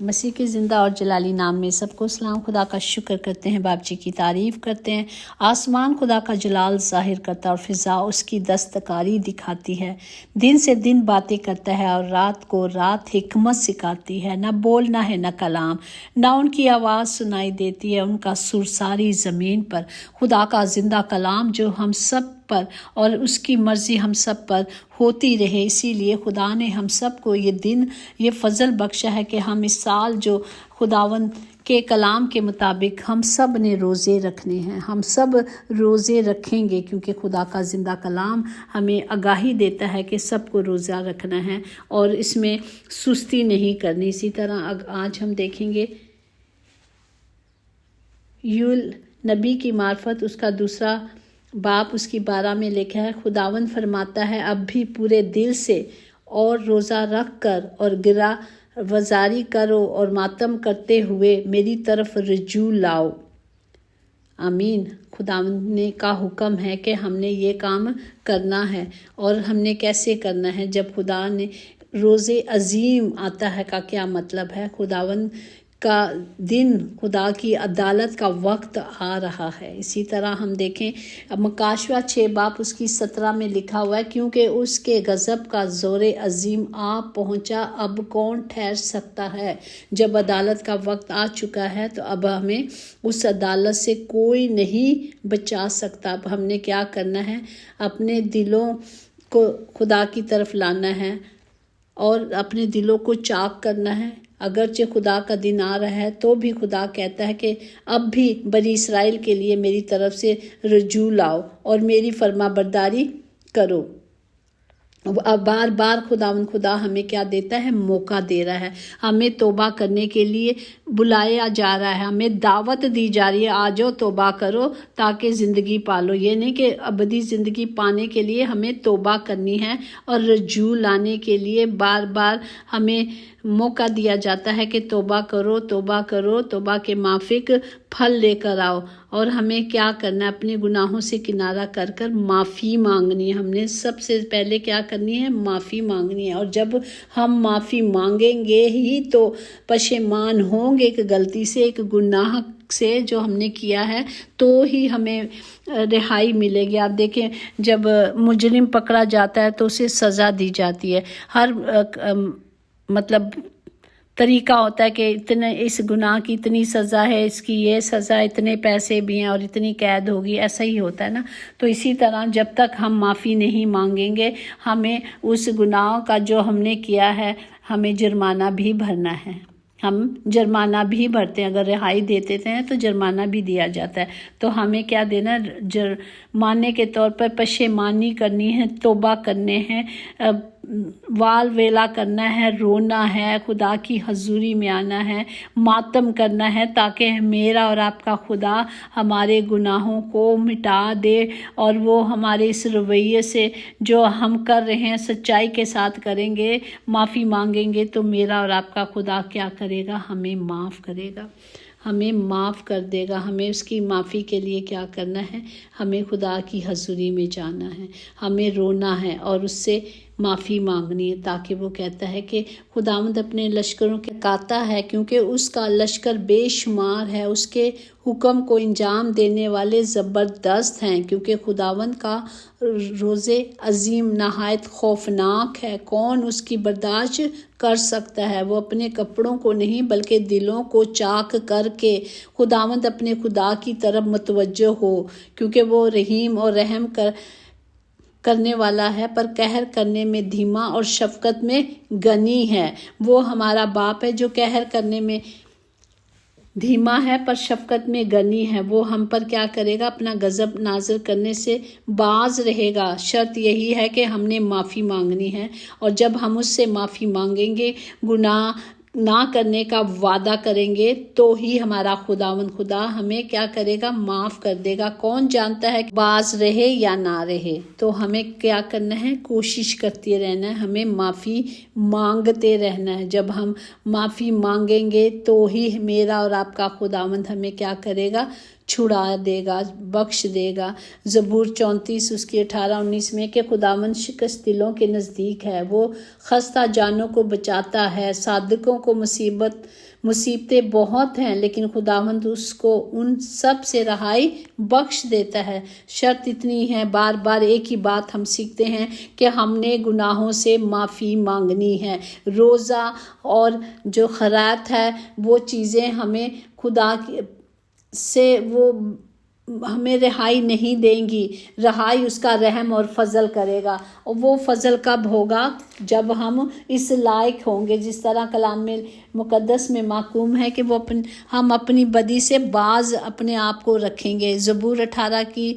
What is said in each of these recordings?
مسیح کے زندہ اور جلالی نام میں سب کو سلام۔ خدا کا شکر کرتے ہیں، باپ جی کی تعریف کرتے ہیں۔ آسمان خدا کا جلال ظاہر کرتا اور فضا اس کی دستکاری دکھاتی ہے۔ دن سے دن باتیں کرتا ہے اور رات کو رات حکمت سکھاتی ہے۔ نہ بولنا ہے نہ کلام، نہ ان کی آواز سنائی دیتی ہے، ان کا سر ساری زمین پر۔ خدا کا زندہ کلام جو ہم سب پر اور اس کی مرضی ہم سب پر ہوتی رہے، اسی لیے خدا نے ہم سب کو یہ دن، یہ فضل بخشا ہے کہ ہم اس سال جو خداوند کے کلام کے مطابق ہم سب نے روزے رکھنے ہیں، ہم سب روزے رکھیں گے، کیونکہ خدا کا زندہ کلام ہمیں آگاہی دیتا ہے کہ سب کو روزہ رکھنا ہے اور اس میں سستی نہیں کرنی۔ اسی طرح آج ہم دیکھیں گے یوئیل نبی کی معرفت، اس کا 2 باب اس کی 12 میں لکھا ہے، خداوند فرماتا ہے اب بھی پورے دل سے اور روزہ رکھ کر اور گرہ وزاری کرو اور ماتم کرتے ہوئے میری طرف رجوع لاؤ۔ آمین۔ خداوند نے کا حکم ہے کہ ہم نے یہ کام کرنا ہے، اور ہم نے کیسے کرنا ہے؟ جب خدا نے روزے عظیم آتا ہے کا کیا مطلب ہے؟ خداوند کا دن، خدا کی عدالت کا وقت آ رہا ہے۔ اسی طرح ہم دیکھیں مکاشوہ 6 باب اس کی 17 میں لکھا ہوا ہے، کیونکہ اس کے غضب کا زور عظیم آ پہنچا، اب کون ٹھہر سکتا ہے؟ جب عدالت کا وقت آ چکا ہے تو اب ہمیں اس عدالت سے کوئی نہیں بچا سکتا۔ اب ہم نے کیا کرنا ہے؟ اپنے دلوں کو خدا کی طرف لانا ہے اور اپنے دلوں کو چاک کرنا ہے۔ اگرچہ خدا کا دن آ رہا ہے تو بھی خدا کہتا ہے کہ اب بھی بنی اسرائیل کے لیے میری طرف سے رجوع لاؤ اور میری فرما برداری کرو۔ اب بار بار خدا ہمیں کیا دیتا ہے؟ موقع دے رہا ہے، ہمیں توبہ کرنے کے لیے بلایا جا رہا ہے، ہمیں دعوت دی جا رہی ہے، آ جاؤ توبہ کرو تاکہ زندگی پالو۔ یہ نہیں کہ ابدی زندگی پانے کے لیے ہمیں توبہ کرنی ہے اور رجوع لانے کے لیے بار بار ہمیں موقع دیا جاتا ہے کہ توبہ کرو، توبہ کرو، توبہ کے مافک پھل لے کر آؤ۔ اور ہمیں کیا کرنا ہے؟ اپنے گناہوں سے کنارہ کر کر معافی مانگنی ہے۔ ہم نے سب سے پہلے کیا کرنی ہے؟ معافی مانگنی ہے۔ اور جب ہم معافی مانگیں گے ہی تو پشیمان ہوں گے، ایک غلطی سے، ایک گناہ سے جو ہم نے کیا ہے، تو ہی ہمیں رہائی ملے گی۔ آپ دیکھیں جب مجرم پکڑا جاتا ہے تو اسے سزا دی جاتی ہے، ہر مطلب طریقہ ہوتا ہے کہ اتنے اس گناہ کی اتنی سزا ہے، اس کی یہ سزا، اتنے پیسے بھی ہیں اور اتنی قید ہوگی، ایسا ہی ہوتا ہے نا۔ تو اسی طرح جب تک ہم معافی نہیں مانگیں گے، ہمیں اس گناہ کا جو ہم نے کیا ہے ہمیں جرمانہ بھی بھرنا ہے۔ ہم جرمانہ بھی بھرتے ہیں، اگر رہائی دیتے ہیں تو جرمانہ بھی دیا جاتا ہے۔ تو ہمیں کیا دینا؟ جرمانے کے طور پر پشیمانی کرنی ہے، توبہ کرنے ہیں، وال ویلا کرنا ہے، رونا ہے، خدا کی حضوری میں آنا ہے، ماتم کرنا ہے، تاکہ میرا اور آپ کا خدا ہمارے گناہوں کو مٹا دے اور وہ ہمارے اس رویے سے جو ہم کر رہے ہیں سچائی کے ساتھ کریں گے، معافی مانگیں گے، تو میرا اور آپ کا خدا کیا کرے گا؟ ہمیں معاف کرے گا، ہمیں معاف کر دے گا۔ ہمیں اس کی معافی کے لیے کیا کرنا ہے؟ ہمیں خدا کی حضوری میں جانا ہے، ہمیں رونا ہے اور اس سے معافی مانگنی ہے، تاکہ وہ کہتا ہے کہ خداوند اپنے لشکروں کے کاتا ہے، کیونکہ اس کا لشکر بے شمار ہے، اس کے حکم کو انجام دینے والے زبردست ہیں، کیونکہ خداوند کا روزے عظیم نہایت خوفناک ہے، کون اس کی برداشت کر سکتا ہے؟ وہ اپنے کپڑوں کو نہیں بلکہ دلوں کو چاک کر کے خداوند اپنے خدا کی طرف متوجہ ہو، کیونکہ وہ رحیم اور رحم کرنے والا ہے، پر قہر کرنے میں دھیما اور شفقت میں غنی ہے۔ وہ ہمارا باپ ہے جو قہر کرنے میں دھیما ہے پر شفقت میں غنی ہے۔ وہ ہم پر کیا کرے گا؟ اپنا غضب نازل کرنے سے باز رہے گا۔ شرط یہی ہے کہ ہم نے معافی مانگنی ہے، اور جب ہم اس سے معافی مانگیں گے، گناہ نہ کرنے کا وعدہ کریں گے، تو ہی ہمارا خدا ہمیں کیا کرے گا؟ معاف کر دے گا۔ کون جانتا ہے کہ باز رہے یا نہ رہے؟ تو ہمیں کیا کرنا ہے؟ کوشش کرتے رہنا ہے، ہمیں معافی مانگتے رہنا ہے۔ جب ہم معافی مانگیں گے تو ہی میرا اور آپ کا خداوند ہمیں کیا کرے گا؟ چھڑا دے گا، بخش دے گا۔ زبور 34 اس کی 18-19 میں کہ خداوند شکست دلوں کے نزدیک ہے، وہ خستہ جانوں کو بچاتا ہے۔ صادقوں کو مصیبتیں بہت ہیں، لیکن خداوند اس کو ان سب سے رہائی بخش دیتا ہے۔ شرط اتنی ہے، بار بار ایک ہی بات ہم سیکھتے ہیں کہ ہم نے گناہوں سے معافی مانگنی ہے۔ روزہ اور جو خیرات ہے وہ چیزیں ہمیں خدا سے وہ ہمیں رہائی نہیں دیں گی، رہائی اس کا رحم اور فضل کرے گا۔ اور وہ فضل کب ہوگا؟ جب ہم اس لائق ہوں گے، جس طرح کلام میں مقدس میں محکوم ہے کہ ہم اپنی بدی سے باز اپنے آپ کو رکھیں گے۔ زبور 18 کی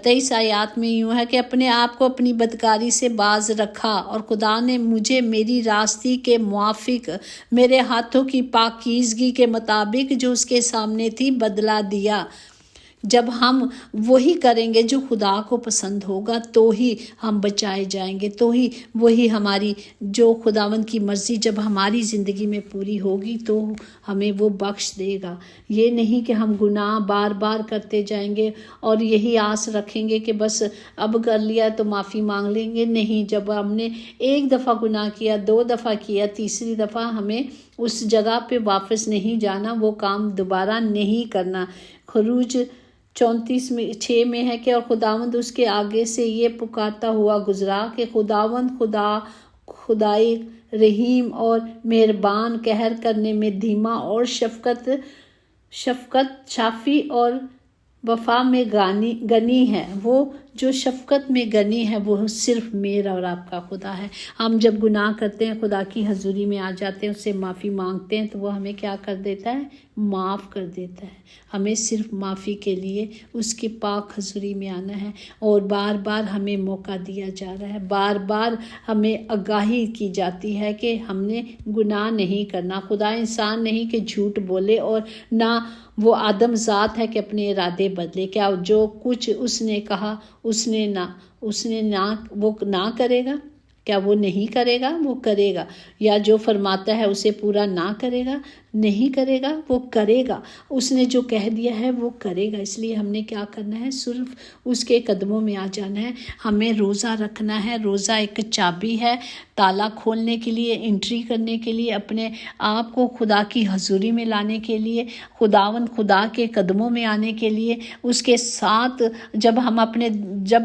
23 آیات میں یوں ہے کہ اپنے آپ کو اپنی بدکاری سے باز رکھا، اور خدا نے مجھے میری راستی کے موافق، میرے ہاتھوں کی پاکیزگی کے مطابق جو اس کے سامنے تھی، بدلہ دیا۔ جب ہم وہی کریں گے جو خدا کو پسند ہوگا تو ہی ہم بچائے جائیں گے، تو ہی وہی ہماری جو خداوند کی مرضی جب ہماری زندگی میں پوری ہوگی تو ہمیں وہ بخش دے گا۔ یہ نہیں کہ ہم گناہ بار بار کرتے جائیں گے اور یہی آس رکھیں گے کہ بس اب کر لیا تو معافی مانگ لیں گے۔ نہیں، جب ہم نے ایک دفعہ گناہ کیا، 2 دفعہ کیا، تیسری دفعہ ہمیں اس جگہ پہ واپس نہیں جانا، وہ کام دوبارہ نہیں کرنا۔ خروج 34:6 میں ہے کہ اور خداوند اس کے آگے سے یہ پکارتا ہوا گزرا کہ خداوند خدائے رحیم اور مہربان، قہر کرنے میں دھیما اور شفقت شافی اور وفا میں غنی ہے۔ وہ جو شفقت میں غنی ہے وہ صرف میرا اور آپ کا خدا ہے۔ ہم جب گناہ کرتے ہیں، خدا کی حضوری میں آ جاتے ہیں، اس سے معافی مانگتے ہیں تو وہ ہمیں کیا کر دیتا ہے؟ معاف کر دیتا ہے۔ ہمیں صرف معافی کے لیے اس کی پاک حضوری میں آنا ہے، اور بار بار ہمیں موقع دیا جا رہا ہے، بار بار ہمیں آگاہی کی جاتی ہے کہ ہم نے گناہ نہیں کرنا۔ خدا انسان نہیں کہ جھوٹ بولے، اور نہ وہ آدم ذات ہے کہ اپنے ارادے بدلے۔ کیا جو کچھ اس نے کہا وہ نہ کرے گا؟ کیا وہ نہیں کرے گا؟ وہ کرے گا۔ یا جو فرماتا ہے اسے پورا نہ کرے گا؟ نہیں کرے گا، وہ کرے گا۔ اس نے جو کہہ دیا ہے وہ کرے گا۔ اس لیے ہم نے کیا کرنا ہے؟ صرف اس کے قدموں میں آ جانا ہے۔ ہمیں روزہ رکھنا ہے۔ روزہ ایک چابی ہے تالا کھولنے کے لیے، انٹری کرنے کے لیے، اپنے آپ کو خدا کی حضوری میں لانے کے لیے، خدا کے قدموں میں آنے کے لیے۔ اس کے ساتھ جب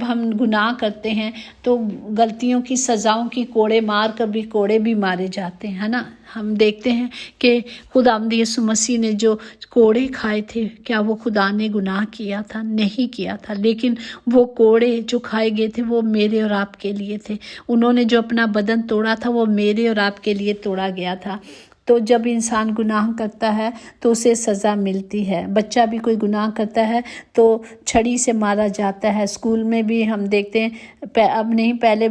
ہم گناہ کرتے ہیں تو غلطیوں کی سزاؤں کی کوڑے مار، کبھی کوڑے بھی مارے جاتے ہیں، ہے نا۔ ہم دیکھتے ہیں کہ خداوند یسوع مسیح نے جو کوڑے کھائے تھے، کیا وہ خدا نے گناہ کیا تھا؟ نہیں کیا تھا، لیکن وہ کوڑے جو کھائے گئے تھے وہ میرے اور آپ کے لیے تھے۔ انہوں نے جو اپنا بدن توڑا تھا وہ میرے اور آپ کے لیے توڑا گیا تھا۔ تو جب انسان گناہ کرتا ہے تو اسے سزا ملتی ہے۔ بچہ بھی کوئی گناہ کرتا ہے تو چھڑی سے مارا جاتا ہے۔ اسکول میں بھی ہم دیکھتے ہیں، اب نہیں، پہلے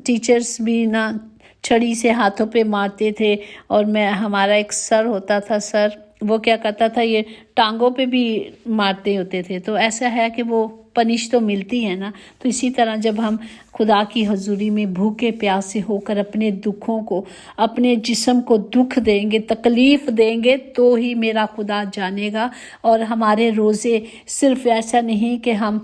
ٹیچرز بھی نہ چھڑی سے ہاتھوں پہ مارتے تھے، اور ہمارا ایک سر ہوتا تھا، وہ کیا کرتا تھا، یہ ٹانگوں پہ بھی مارتے ہوتے تھے۔ تو ایسا ہے کہ وہ پنش تو ملتی ہے نا۔ تو اسی طرح جب ہم خدا کی حضوری میں بھوکے پیاسے ہو کر اپنے دکھوں کو، اپنے جسم کو دکھ دیں گے، تکلیف دیں گے، تو ہی میرا خدا جانے گا۔ اور ہمارے روزے صرف ایسا نہیں کہ ہم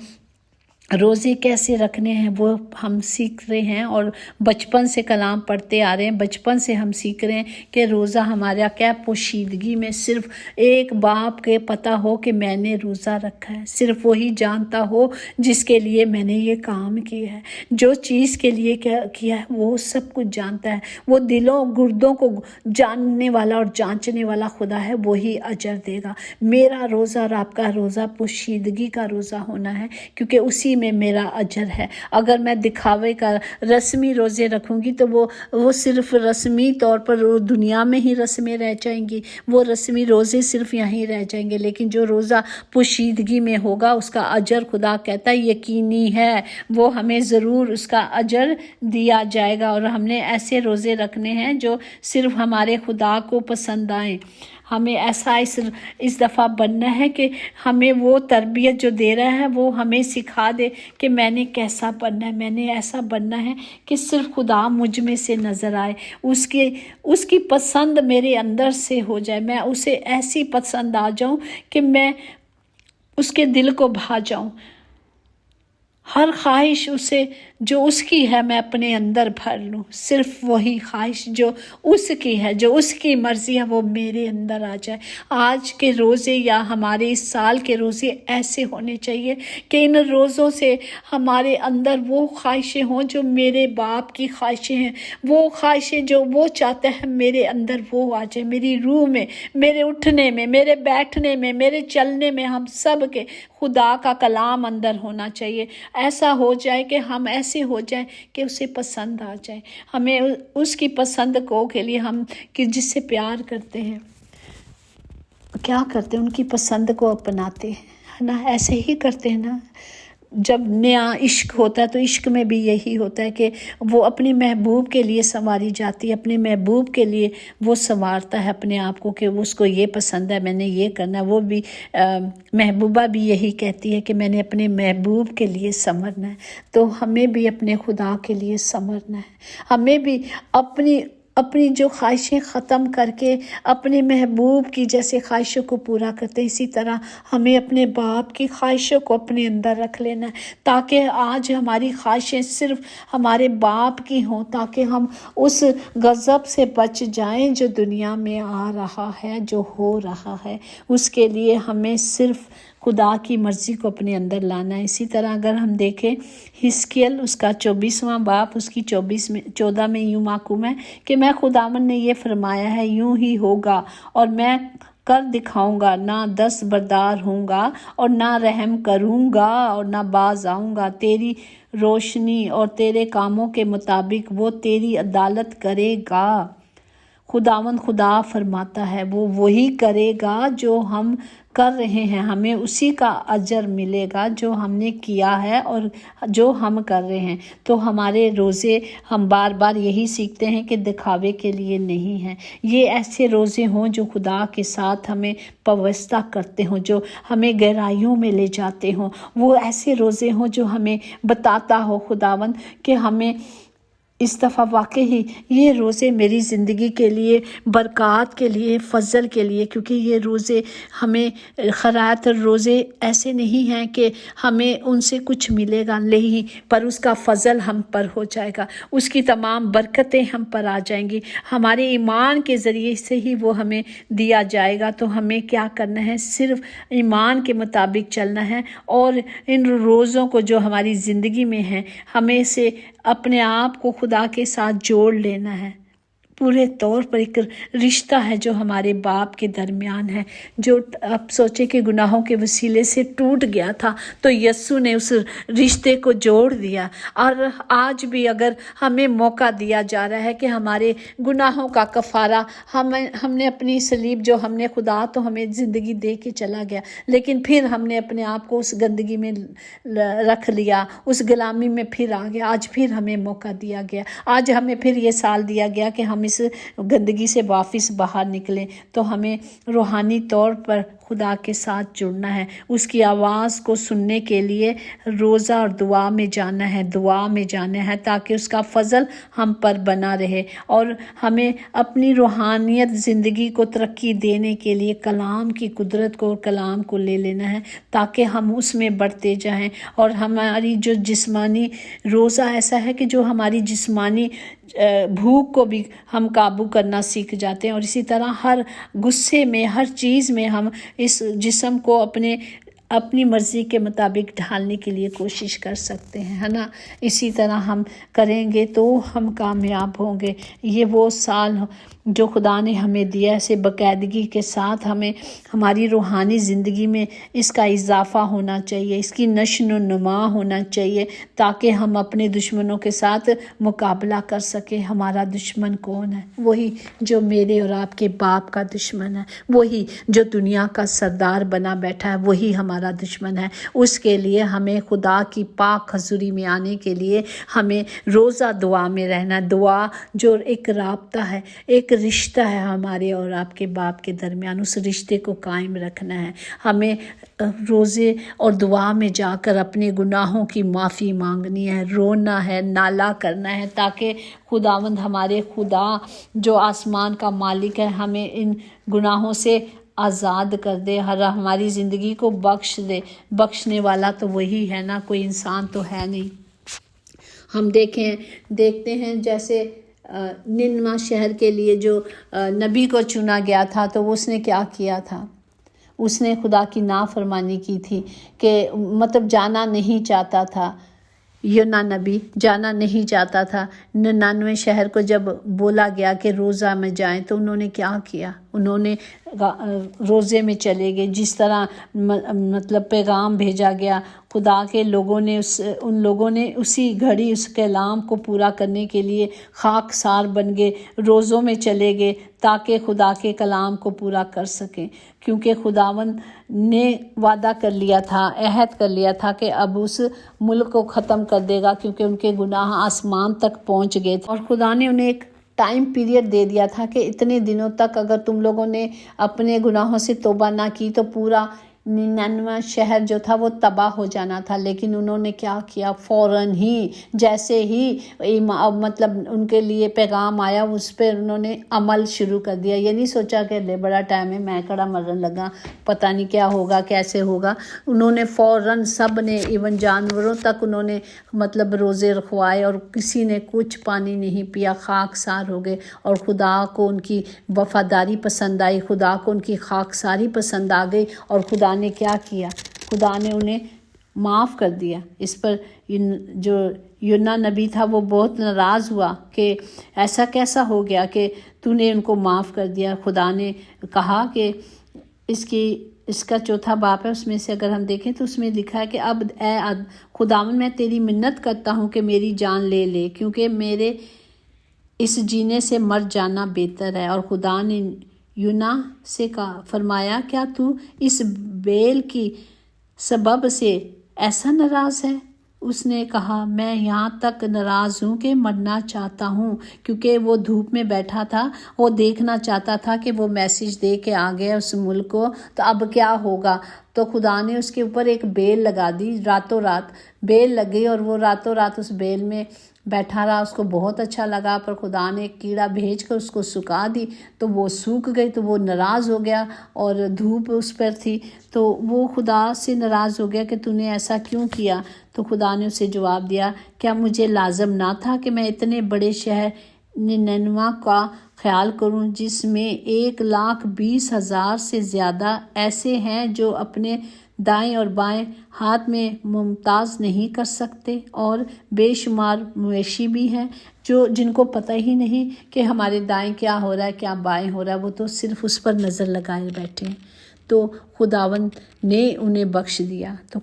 روزے کیسے رکھنے ہیں وہ ہم سیکھ رہے ہیں، اور بچپن سے کلام پڑھتے آ رہے ہیں، بچپن سے ہم سیکھ رہے ہیں کہ روزہ ہمارا کیا پوشیدگی میں صرف ایک باپ کے پتہ ہو کہ میں نے روزہ رکھا ہے، صرف وہی جانتا ہو جس کے لیے میں نے یہ کام کیا ہے، جو چیز کے لیے کیا ہے وہ سب کچھ جانتا ہے۔ وہ دلوں گردوں کو جاننے والا اور جانچنے والا خدا ہے، وہی اجر دے گا۔ میرا روزہ اور آپ کا روزہ پوشیدگی کا روزہ ہونا ہے، کیونکہ اسی میں میرا اجر ہے۔ اگر میں دکھاوے کا رسمی روزے رکھوں گی تو وہ صرف رسمی طور پر دنیا میں ہی رسمیں رہ جائیں گی، وہ رسمی روزے صرف یہیں رہ جائیں گے۔ لیکن جو روزہ پوشیدگی میں ہوگا اس کا اجر خدا کہتا ہے یقینی ہے، وہ ہمیں ضرور اس کا اجر دیا جائے گا۔ اور ہم نے ایسے روزے رکھنے ہیں جو صرف ہمارے خدا کو پسند آئیں۔ ہمیں ایسا اس دفعہ بننا ہے کہ ہمیں وہ تربیت جو دے رہا ہے وہ ہمیں سکھا دے کہ میں نے کیسا بننا ہے۔ میں نے ایسا بننا ہے کہ صرف خدا مجھ میں سے نظر آئے، اس کی پسند میرے اندر سے ہو جائے، میں اسے ایسی پسند آ جاؤں کہ میں اس کے دل کو بھا جاؤں، ہر خواہش اسے جو اس کی ہے میں اپنے اندر بھر لوں، صرف وہی خواہش جو اس کی ہے، جو اس کی مرضی ہے، وہ میرے اندر آ جائے۔ آج کے روزے یا ہمارے اس سال کے روزے ایسے ہونے چاہیے کہ ان روزوں سے ہمارے اندر وہ خواہشیں ہوں جو میرے باپ کی خواہشیں ہیں، وہ خواہشیں جو وہ چاہتے ہیں میرے اندر وہ آ جائے، میری روح میں، میرے اٹھنے میں، میرے بیٹھنے میں، میرے چلنے میں، ہم سب کے خدا کا کلام اندر ہونا چاہیے۔ ایسا ہو جائے کہ ہم ایسے ہو جائیں کہ اسے پسند آ جائے، ہمیں اس کی پسند کو کے لیے ہم کہ جس سے پیار کرتے ہیں کیا کرتے ہیں، ان کی پسند کو اپناتے ہیں، ہے نا؟ ایسے ہی کرتے ہیں نا۔ جب نیا عشق ہوتا ہے تو عشق میں بھی یہی ہوتا ہے کہ وہ اپنی محبوب کے لیے سنواری جاتی ہے، اپنے محبوب کے لیے وہ سنوارتا ہے اپنے آپ کو کہ اس کو یہ پسند ہے، میں نے یہ کرنا ہے۔ وہ بھی محبوبہ بھی یہی کہتی ہے کہ میں نے اپنے محبوب کے لیے سنورنا ہے۔ تو ہمیں بھی اپنے خدا کے لیے سنورنا ہے، ہمیں بھی اپنی جو خواہشیں ختم کر کے اپنے محبوب کی جیسے خواہشوں کو پورا کرتے ہیں، اسی طرح ہمیں اپنے باپ کی خواہشوں کو اپنے اندر رکھ لینا ہے، تاکہ آج ہماری خواہشیں صرف ہمارے باپ کی ہوں، تاکہ ہم اس غضب سے بچ جائیں جو دنیا میں آ رہا ہے، جو ہو رہا ہے۔ اس کے لیے ہمیں صرف خدا کی مرضی کو اپنے اندر لانا ہے۔ اسی طرح اگر ہم دیکھیں حزقیل اس کا 24واں باب اس کی 14 میں یوں محکوم ہے کہ میں خداوند نے یہ فرمایا ہے، یوں ہی ہوگا اور میں کر دکھاؤں گا، نہ دستبردار ہوں گا اور نہ رحم کروں گا اور نہ باز آؤں گا۔ تیری روشنی اور تیرے کاموں کے مطابق وہ تیری عدالت کرے گا۔ خداوند خدا فرماتا ہے وہ وہی کرے گا جو ہم کر رہے ہیں، ہمیں اسی کا اجر ملے گا جو ہم نے کیا ہے اور جو ہم کر رہے ہیں۔ تو ہمارے روزے ہم بار بار یہی سیکھتے ہیں کہ دکھاوے کے لیے نہیں ہیں، یہ ایسے روزے ہوں جو خدا کے ساتھ ہمیں پیوستہ کرتے ہوں، جو ہمیں گہرائیوں میں لے جاتے ہوں۔ وہ ایسے روزے ہوں جو ہمیں بتاتا ہو خداوند کہ ہمیں اس دفعہ واقعی یہ روزے میری زندگی کے لیے، برکات کے لیے، فضل کے لیے، کیونکہ یہ روزے ہمیں خیرات روزے ایسے نہیں ہیں کہ ہمیں ان سے کچھ ملے گا نہیں، پر اس کا فضل ہم پر ہو جائے گا، اس کی تمام برکتیں ہم پر آ جائیں گی، ہمارے ایمان کے ذریعے سے ہی وہ ہمیں دیا جائے گا۔ تو ہمیں کیا کرنا ہے؟ صرف ایمان کے مطابق چلنا ہے، اور ان روزوں کو جو ہماری زندگی میں ہیں ہمیں سے اپنے آپ کو خدا کے ساتھ جوڑ لینا ہے۔ پورے طور پر ایک رشتہ ہے جو ہمارے باپ کے درمیان ہے، جو اب سوچے کہ گناہوں کے وسیلے سے ٹوٹ گیا تھا تو یسوع نے اس رشتے کو جوڑ دیا۔ اور آج بھی اگر ہمیں موقع دیا جا رہا ہے کہ ہمارے گناہوں کا کفارہ ہم نے اپنی صلیب جو ہم نے خدا تو ہمیں زندگی دے کے چلا گیا، لیکن پھر ہم نے اپنے آپ کو اس گندگی میں رکھ لیا، اس غلامی میں پھر آ گیا۔ آج پھر ہمیں موقع دیا گیا، آج ہمیں پھر یہ سال دیا گیا کہ ہم اس گندگی سے واپس باہر نکلیں۔ تو ہمیں روحانی طور پر خدا کے ساتھ جڑنا ہے، اس کی آواز کو سننے کے لیے روزہ اور دعا میں جانا ہے، دعا میں جانا ہے، تاکہ اس کا فضل ہم پر بنا رہے، اور ہمیں اپنی روحانیت زندگی کو ترقی دینے کے لیے کلام کی قدرت کو اور کلام کو لے لینا ہے، تاکہ ہم اس میں بڑھتے جائیں۔ اور ہماری جو جسمانی روزہ ایسا ہے کہ جو ہماری جسمانی بھوک کو بھی ہم قابو کرنا سیکھ جاتے ہیں، اور اسی طرح ہر غصے میں، ہر چیز میں ہم اس جسم کو اپنی مرضی کے مطابق ڈھالنے کے لیے کوشش کر سکتے ہیں، ہے نا؟ اسی طرح ہم کریں گے تو ہم کامیاب ہوں گے۔ یہ وہ سال جو خدا نے ہمیں دیا، اسے باقاعدگی کے ساتھ ہمیں ہماری روحانی زندگی میں اس کا اضافہ ہونا چاہیے، اس کی نشو و نما ہونا چاہیے، تاکہ ہم اپنے دشمنوں کے ساتھ مقابلہ کر سکیں۔ ہمارا دشمن کون ہے؟ وہی جو میرے اور آپ کے باپ کا دشمن ہے، وہی جو دنیا کا سردار بنا بیٹھا ہے، وہی ہمارا دشمن ہے۔ اس کے لیے ہمیں خدا کی پاک حضوری میں آنے کے لیے ہمیں روزہ دعا میں رہنا، دعا جو ایک رابطہ ہے، ایک رشتہ ہے ہمارے اور آپ کے باپ کے درمیان، اس رشتے کو قائم رکھنا ہے۔ ہمیں روزے اور دعا میں جا کر اپنے گناہوں کی معافی مانگنی ہے، رونا ہے، نالا کرنا ہے، تاکہ خداوند ہمارے خدا جو آسمان کا مالک ہے ہمیں ان گناہوں سے آزاد کر دے، ہماری زندگی کو بخش دے۔ بخشنے والا تو وہی ہے نا، کوئی انسان تو ہے نہیں۔ ہم دیکھتے ہیں جیسے ننوہ شہر کے لیے جو نبی کو چنا گیا تھا، تو اس نے کیا کیا تھا؟ اس نے خدا کی نافرمانی کی تھی، کہ مطلب جانا نہیں چاہتا تھا۔ یونا نبی جانا نہیں چاہتا تھا۔ 99 شہر کو جب بولا گیا کہ روزہ میں جائیں، تو انہوں نے کیا کیا؟ انہوں نے روزے میں چلے گئے۔ جس طرح مطلب پیغام بھیجا گیا، خدا کے لوگوں نے ان لوگوں نے اسی گھڑی اس کلام کو پورا کرنے کے لیے خاکسار بن گئے، روزوں میں چلے گئے تاکہ خدا کے کلام کو پورا کر سکیں، کیونکہ خداوند نے وعدہ کر لیا تھا، عہد کر لیا تھا کہ اب اس ملک کو ختم کر دے گا، کیونکہ ان کے گناہ آسمان تک پہنچ گئے تھے، اور خدا نے انہیں ایک ٹائم پیریڈ دے دیا تھا کہ اتنے دنوں تک اگر تم لوگوں نے اپنے گناہوں سے توبہ نہ کی تو پورا 99 شہر جو تھا وہ تباہ ہو جانا تھا۔ لیکن انہوں نے کیا کیا؟ فوراً ہی جیسے ہی مطلب ان کے لیے پیغام آیا، اس پہ انہوں نے عمل شروع کر دیا۔ یہ نہیں سوچا کہ لے بڑا ٹائم ہے، میں کڑا مرن لگا، پتہ نہیں کیا ہوگا، کیسے ہوگا۔ انہوں نے فوراً سب نے، ایون جانوروں تک انہوں نے مطلب روزے رکھوائے، اور کسی نے کچھ پانی نہیں پیا، خاکسار ہو گئے۔ اور خدا کو ان کی وفاداری پسند آئی، خدا کو ان کی خاکساری پسند آ گئی، اور خدا نے کیا کیا؟ خدا نے انہیں معاف کر دیا۔ اس پر جو یونا نبی تھا وہ بہت ناراض ہوا کہ ایسا کیسا ہو گیا کہ تو نے ان کو معاف کر دیا۔ خدا نے کہا کہ اس کا چوتھا باب ہے، اس میں سے اگر ہم دیکھیں تو اس میں لکھا ہے کہ اب اے خداوند، میں تیری منت کرتا ہوں کہ میری جان لے لے، کیونکہ میرے اس جینے سے مر جانا بہتر ہے۔ اور خدا نے یونا سے فرمایا، کیا تو اس بیل کی سبب سے ایسا ناراض ہے؟ اس نے کہا، میں یہاں تک ناراض ہوں کہ مرنا چاہتا ہوں، کیونکہ وہ دھوپ میں بیٹھا تھا، وہ دیکھنا چاہتا تھا کہ وہ میسیج دے کے آ گیا اس ملک کو، تو اب کیا ہوگا۔ تو خدا نے اس کے اوپر ایک بیل لگا دی، راتوں رات بیل لگی، اور وہ راتوں رات اس بیل میں بیٹھا رہا۔ اس کو بہت اچھا لگا، پر خدا نے ایک کیڑا بھیج کر اس کو سکھا دی، تو وہ سوکھ گئی، تو وہ ناراض ہو گیا، اور دھوپ اس پر تھی، تو وہ خدا سے ناراض ہو گیا کہ تو نے ایسا کیوں کیا۔ تو خدا نے اسے جواب دیا، کیا مجھے لازم نہ تھا کہ میں اتنے بڑے شہر ننوہ کا خیال کروں، جس میں 1,20,000 سے زیادہ ایسے ہیں جو اپنے دائیں اور بائیں ہاتھ میں ممتاز نہیں کر سکتے، اور بے شمار مویشی بھی ہیں جن کو پتہ ہی نہیں کہ ہمارے دائیں کیا ہو رہا ہے، کیا بائیں ہو رہا ہے، وہ تو صرف اس پر نظر لگائے بیٹھے ہیں۔ تو خداوند نے انہیں بخش دیا۔ تو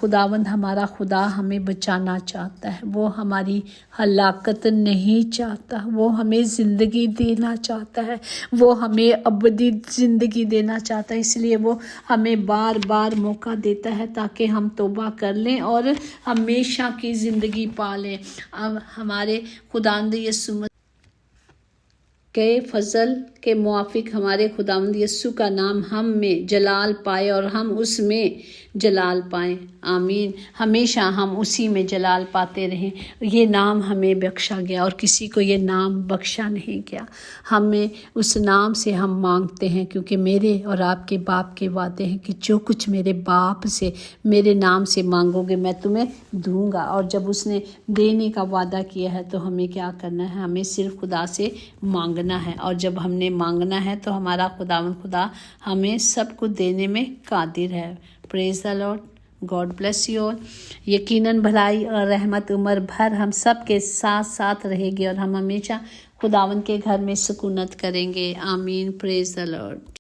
خداوند ہمارا خدا ہمیں بچانا چاہتا ہے، وہ ہماری ہلاکت نہیں چاہتا، وہ ہمیں زندگی دینا چاہتا ہے، وہ ہمیں ابدی زندگی دینا چاہتا ہے۔ اس لیے وہ ہمیں بار بار موقع دیتا ہے تاکہ ہم توبہ کر لیں اور ہمیشہ کی زندگی پا لیں۔ اب ہمارے خداوند یسوع کے فضل کے موافق ہمارے خداوند یسوع کا نام ہم میں جلال پائے، اور ہم اس میں جلال پائیں۔ آمین۔ ہمیشہ ہم اسی میں جلال پاتے رہیں۔ یہ نام ہمیں بخشا گیا، اور کسی کو یہ نام بخشا نہیں گیا۔ ہمیں اس نام سے ہم مانگتے ہیں، کیونکہ میرے اور آپ کے باپ کے وعدے ہیں کہ جو کچھ میرے باپ سے میرے نام سے مانگو گے میں تمہیں دوں گا۔ اور جب اس نے دینے کا وعدہ کیا ہے تو ہمیں کیا کرنا ہے؟ ہمیں صرف خدا سے مانگنا ہے، اور جب ہم نے مانگنا ہے تو ہمارا خداوند خدا ہمیں سب کچھ دینے میں قادر ہے۔ Praise the Lord. God bless you all. یقیناً بھلائی اور رحمت عمر بھر ہم سب کے ساتھ رہے گی، اور ہم ہمیشہ خداوند کے گھر میں سکونت کریں گے۔ آمین۔ پریز دی لارڈ۔